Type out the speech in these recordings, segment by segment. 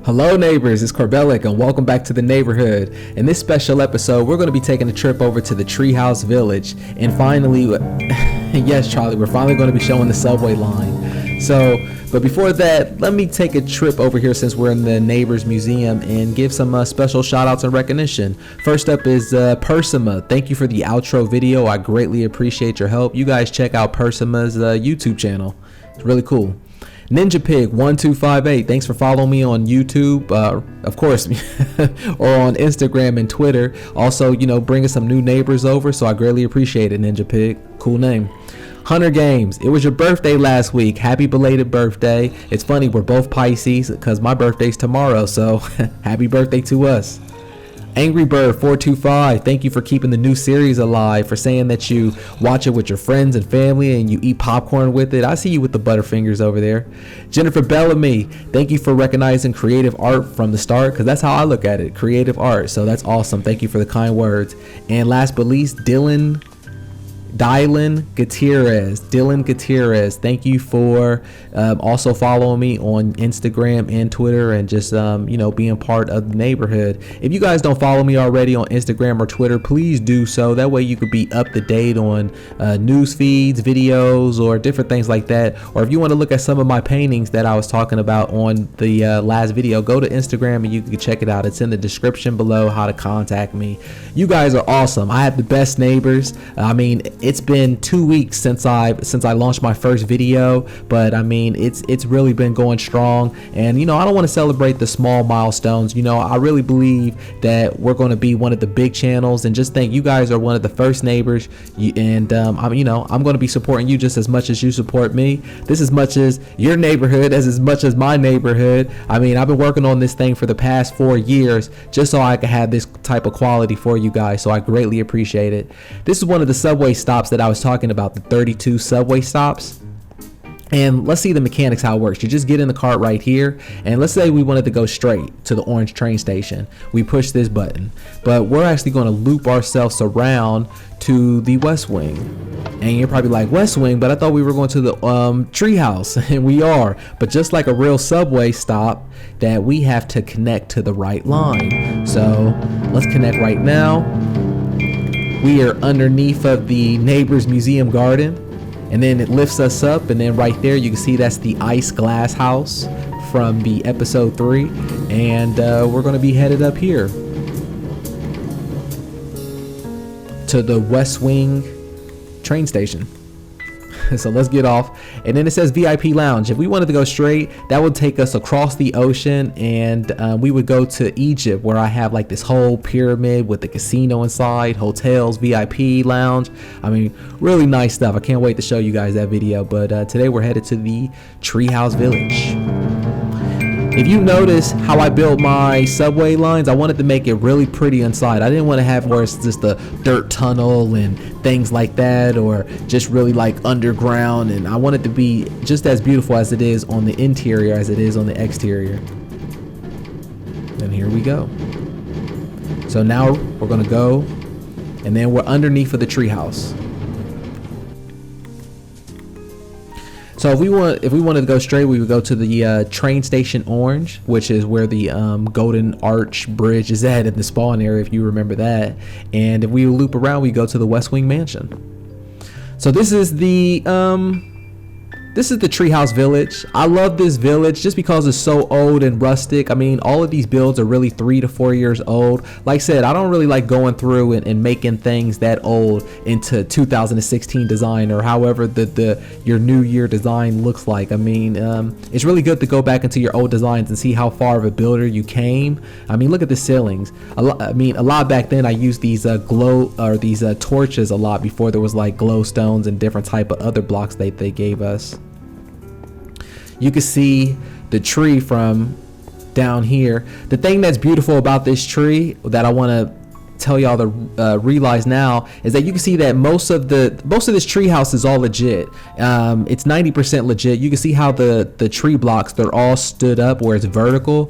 Hello neighbors, it's Corbellic and welcome back to the neighborhood. In this special episode, we're going to be taking a trip over to the TreeHouse Village and finally, yes Charlie, we're finally going to be showing the subway line. But before that, let me take a trip over here since we're in the Neighbors Museum and give some special shout outs and recognition. First up is Persima. Thank you for the outro video. I greatly appreciate your help. You guys check out Persima's YouTube channel. It's really cool. Ninja Pig 1258, thanks for following me on YouTube, of course, or on Instagram and Twitter. Also, you know, bringing some new neighbors over, so I greatly appreciate it, Ninja Pig. Cool name. Hunter Games, it was your birthday last week. Happy belated birthday. It's funny, we're both Pisces because my birthday's tomorrow, so happy birthday to us. Angry Bird 425, thank you for keeping the new series alive, for saying that you watch it with your friends and family and you eat popcorn with it. I see you with the butterfingers over there. Jennifer Bellamy, thank you for recognizing creative art from the start, because that's how I look at it, creative art. So that's awesome. Thank you for the kind words. And last but least, Dylan Gutierrez, thank you for also following me on Instagram and Twitter and just you know, being part of the neighborhood. If you guys don't follow me already on Instagram or Twitter, please do so. That way you could be up to date on news feeds, videos, or different things like that. Or if you want to look at some of my paintings that I was talking about on the last video, go to Instagram and you can check it out. It's in the description below how to contact me. You guys are awesome. I have the best neighbors. I mean, it's been 2 weeks since I launched my first video, but I mean, it's really been going strong. And you know, I don't want to celebrate the small milestones. You know, I really believe that we're going to be one of the big channels, and just think you guys are one of the first neighbors. I'm going to be supporting you just as much as you support me. This as much as your neighborhood as much as my neighborhood. I mean, I've been working on this thing for the past 4 years just so I can have this type of quality for you guys, so I greatly appreciate it. This is one of the subway stops that I was talking about, the 32 subway stops. And let's see the mechanics, how it works. You just get in the cart right here, and let's say we wanted to go straight to the orange train station. We push this button, but we're actually going to loop ourselves around to the West Wing. And you're probably like, West Wing, but I thought we were going to the Treehouse. And we are, but just like a real subway stop, that we have to connect to the right line. So let's connect right now. We are underneath of the Neighbors Museum Garden, and then it lifts us up, and then right there you can see that's the ice glass house from the episode 3, and we're going to be headed up here to the West Wing train station. So let's get off, and then it says VIP lounge. If we wanted to go straight, that would take us across the ocean, and we would go to Egypt, where I have like this whole pyramid with the casino inside, hotels, VIP lounge. I mean, really nice stuff. I can't wait to show you guys that video. But today we're headed to the TreeHouse Village. If you notice how I built my subway lines, I wanted to make it really pretty inside. I didn't want to have where it's just a dirt tunnel and things like that, or just really like underground. And I want it to be just as beautiful as it is on the interior as it is on the exterior. And here we go. So now we're gonna go, and then we're underneath of the treehouse. So if we wanted to go straight, we would go to the train station Orange, which is where the Golden Arch Bridge is at in the spawn area, if you remember that. And if we loop around, we go to the West Wing Mansion. So this is the TreeHouse Village. I love this village just because it's so old and rustic. I mean, all of these builds are really 3 to 4 years old. Like I said, I don't really like going through and making things that old into 2016 design, or however your new year design looks like. I mean, it's really good to go back into your old designs and see how far of a builder you came. I mean, look at the ceilings. A lot back then I used these torches a lot before there was like glow stones and different type of other blocks they gave us. You can see the tree from down here. The thing that's beautiful about this tree that I want to tell y'all to realize now is that you can see that most of this tree house is all legit. It's 90% legit. You can see how the tree blocks, they're all stood up where it's vertical.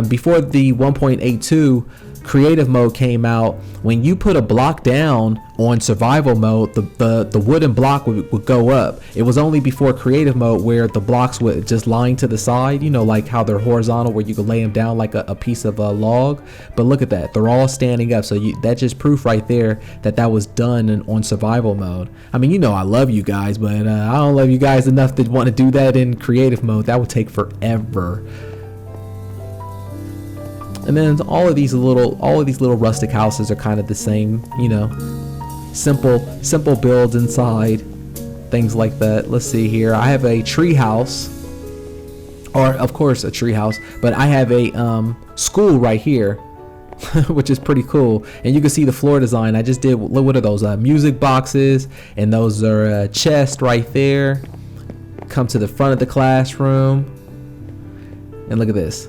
Before the 1.82 creative mode came out, when you put a block down on survival mode, the wooden block would go up. It was only before creative mode where the blocks would just line to the side, you know, like how they're horizontal, where you could lay them down like a piece of a log. But look at that, they're all standing up. So that's just proof right there that that was done on survival mode. I mean, you know, I love you guys, but I don't love you guys enough to want to do that in creative mode. That would take forever. And then all of these little rustic houses are kind of the same, you know, simple builds inside, things like that. Let's see here. I have a tree house, or of course a tree house, but I have a school right here, which is pretty cool. And you can see the floor design. I just did, what are those, music boxes, and those are chests right there. Come to the front of the classroom, and look at this.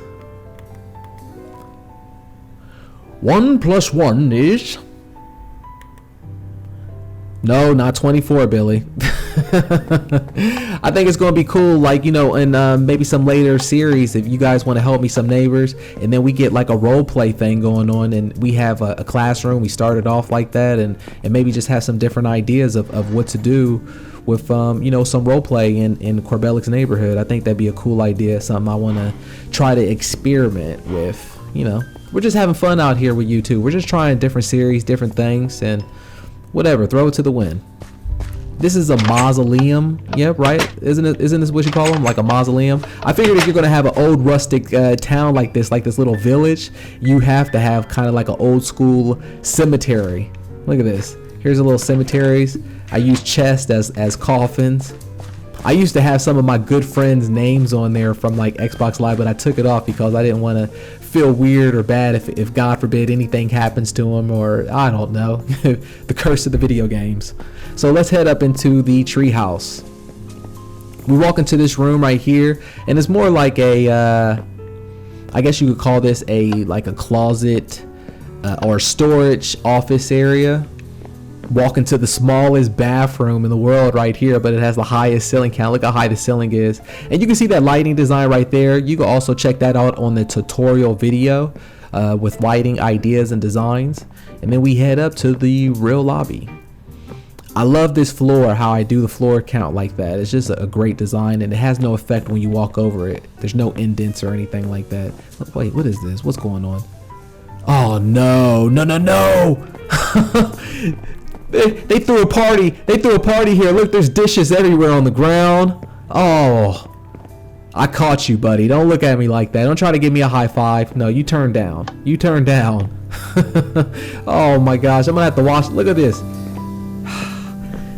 1 + 1 is... No, not 24, Billy. I think it's going to be cool, like, you know, in maybe some later series, if you guys want to help me, some neighbors, and then we get like a role play thing going on, and we have a classroom. We started off like that, and maybe just have some different ideas of what to do with, you know, some role play in Corbellic'S neighborhood. I think that'd be a cool idea, something I want to try to experiment with, you know. We're just having fun out here with YouTube. We're just trying different series, different things, and whatever, throw it to the wind. This is a mausoleum. Yeah, right? Isn't this what you call them? Like a mausoleum? I figured if you're gonna have an old rustic town like this little village, you have to have kind of like an old school cemetery. Look at this. Here's a little cemeteries. I use chests as coffins. I used to have some of my good friends' names on there from like Xbox Live, but I took it off because I didn't want to feel weird or bad if God forbid anything happens to them, or I don't know, the curse of the video games. So let's head up into the tree house. We walk into this room right here, and it's more like a I guess you could call this like a closet or storage office area. Walk into the smallest bathroom in the world right here, but it has the highest ceiling count. Look how high the ceiling is, and you can see that lighting design right there. You can also check that out on the tutorial video with lighting ideas and designs. And then we head up to the real lobby. I love this floor, how I do the floor count like that. It's just a great design, and it has no effect when you walk over it. There's no indents or anything like that. Wait, what is this? What's going on? Oh no, no, no, no. They threw a party. They threw a party here. Look, there's dishes everywhere on the ground. Oh, I caught you, buddy. Don't look at me like that. Don't try to give me a high five. No, you turn down. You turn down. Oh my gosh, I'm gonna have to watch. Look at this.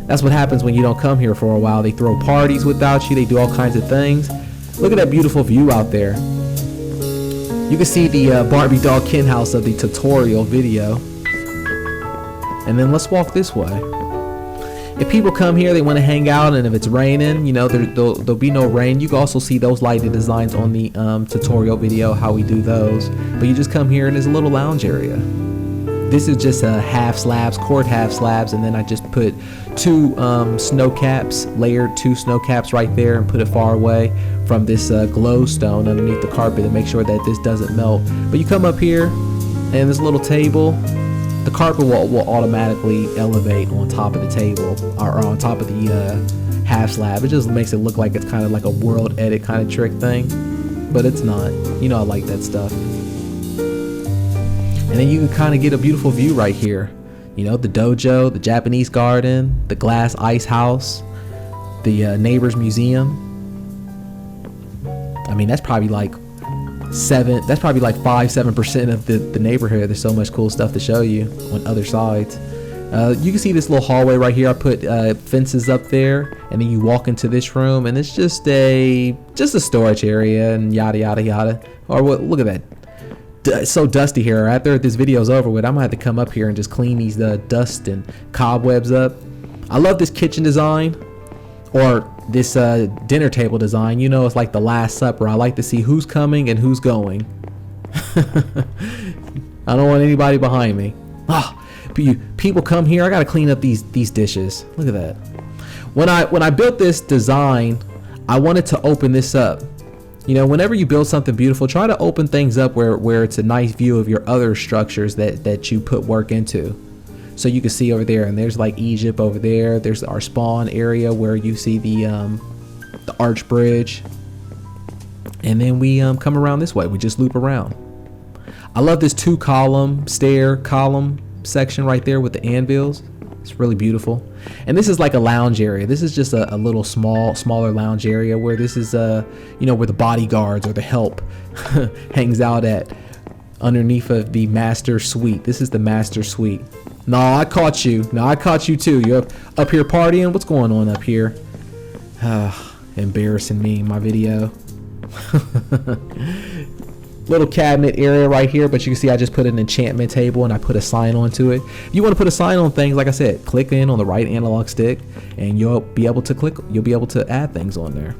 That's what happens when you don't come here for a while. They throw parties without you. They do all kinds of things. Look at that beautiful view out there. You can see the Barbie doll kin house of the tutorial video. And then let's walk this way. If people come here, they want to hang out, and if it's raining, you know, there'll be no rain. You can also see those lighting designs on the tutorial video, how we do those. But you just come here, and there's a little lounge area. This is just half slabs, cord half slabs, and then I just put two snow caps, layered 2 snow caps right there, and put it far away from this glowstone underneath the carpet to make sure that this doesn't melt. But you come up here, and this little table. The carpet will automatically elevate on top of the table, or on top of the half slab. It just makes it look like it's kind of like a world edit kind of trick thing, but it's not. You know, I like that stuff. And then you can kind of get a beautiful view right here. You know, the dojo, the Japanese garden, the glass ice house, the neighbor's museum. I mean, that's probably like 5-7% of the neighborhood. There's so much cool stuff to show you on other sides. You can see this little hallway right here. I put fences up there, and then you walk into this room, and it's just a storage area and yada yada yada. Or what? Look at that. It's so dusty here. After this video's over with, I'm gonna have to come up here and just clean these dust and cobwebs up. I love this kitchen design, or this dinner table design. You know, it's like the Last Supper. I like to see who's coming and who's going. I don't want anybody behind me. People come here. I gotta clean up these dishes. Look at that. When I built this design, I wanted to open this up. You know, whenever you build something beautiful, try to open things up where it's a nice view of your other structures that you put work into. So you can see over there, and there's like Egypt over there. There's our spawn area where you see the arch bridge. And then we come around this way. We just loop around. I love this 2-column stair column section right there with the anvils. It's really beautiful. And this is like a lounge area. This is just a little smaller lounge area where this is you know, where the bodyguards or the help hangs out at, underneath of the master suite. This is the master suite. No, I caught you. No, I caught you too. You're up here partying. What's going on up here? Embarrassing me in my video. Little cabinet area right here, but you can see I just put an enchantment table and I put a sign onto it. If you want to put a sign on things, like I said, click in on the right analog stick and you'll be able to add things on there.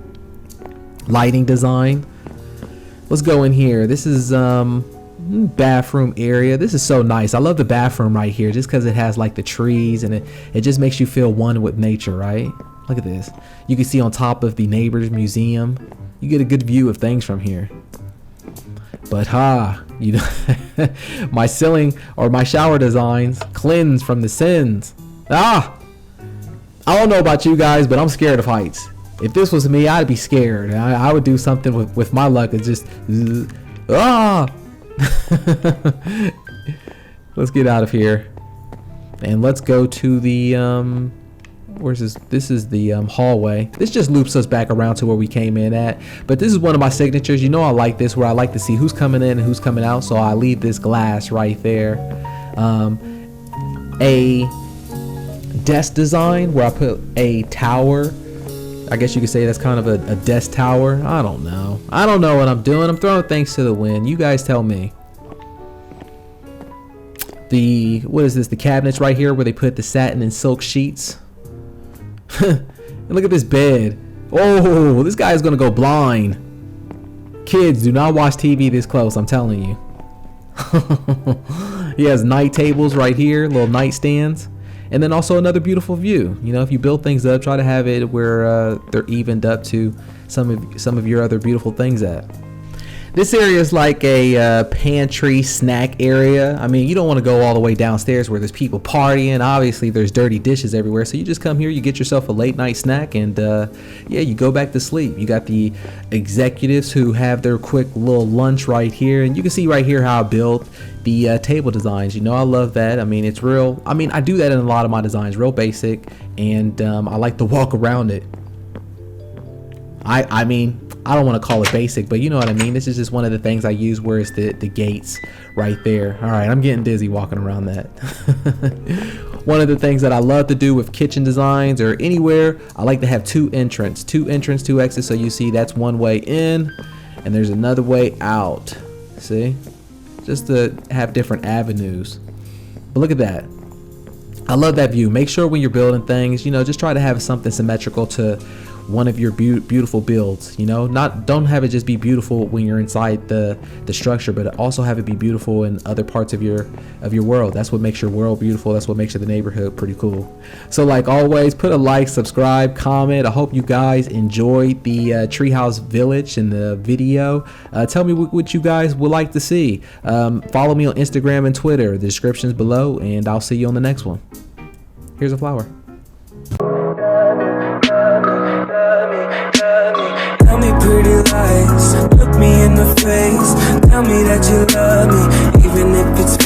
Lighting design. Let's go in here. This is bathroom area. This is so nice. I love the bathroom right here just because it has like the trees and it just makes you feel one with nature, right? Look at this. You can see on top of the neighbor's museum. You get a good view of things from here. But you know, my ceiling or my shower designs cleanse from the sins. I don't know about you guys, but I'm scared of heights. If this was me, I'd be scared. I would do something with my luck. It's just Let's get out of here and let's go to the where's this? This is the hallway. This just loops us back around to where we came in at. But this is one of my signatures. You know, I like this, where I like to see who's coming in and who's coming out. So I leave this glass right there. A desk design where I put a tower. I guess you could say that's kind of a desk tower. I don't know. I don't know what I'm doing. I'm throwing things to the wind. You guys tell me. What is this? The cabinets right here where they put the satin and silk sheets. And look at this bed. Oh, this guy is gonna go blind. Kids, do not watch TV this close, I'm telling you. He has night tables right here, little nightstands, and then also another beautiful view. You know, if you build things up, try to have it where they're evened up to some of your other beautiful things at. This area is like a pantry snack area. I mean, you don't want to go all the way downstairs where there's people partying. Obviously, there's dirty dishes everywhere. So you just come here, you get yourself a late night snack, and yeah, you go back to sleep. You got the executives who have their quick little lunch right here. And you can see right here how I built the table designs. You know, I love that. I mean, it's real. I mean, I do that in a lot of my designs, real basic. And I like to walk around it. I mean, I don't want to call it basic, but you know what I mean. This is just one of the things I use where it's the gates right there. All right, I'm getting dizzy walking around that. One of the things that I love to do with kitchen designs or anywhere, I like to have two entrance, two exits. So you see that's one way in and there's another way out. See? Just to have different avenues. But look at that. I love that view. Make sure when you're building things, you know, just try to have something symmetrical to one of your beautiful builds. You know, don't have it just be beautiful when you're inside the structure, but also have it be beautiful in other parts of your world. That's what makes your world beautiful. That's what makes the neighborhood pretty cool. So like always, put a like, subscribe, comment. I hope you guys enjoyed the TreeHouse Village and the video. Tell me what you guys would like to see. Follow me on Instagram and Twitter. The description's below, and I'll see you on the next one. Here's a flower. Tell me pretty lies, look me in the face. Tell me that you love me, even if it's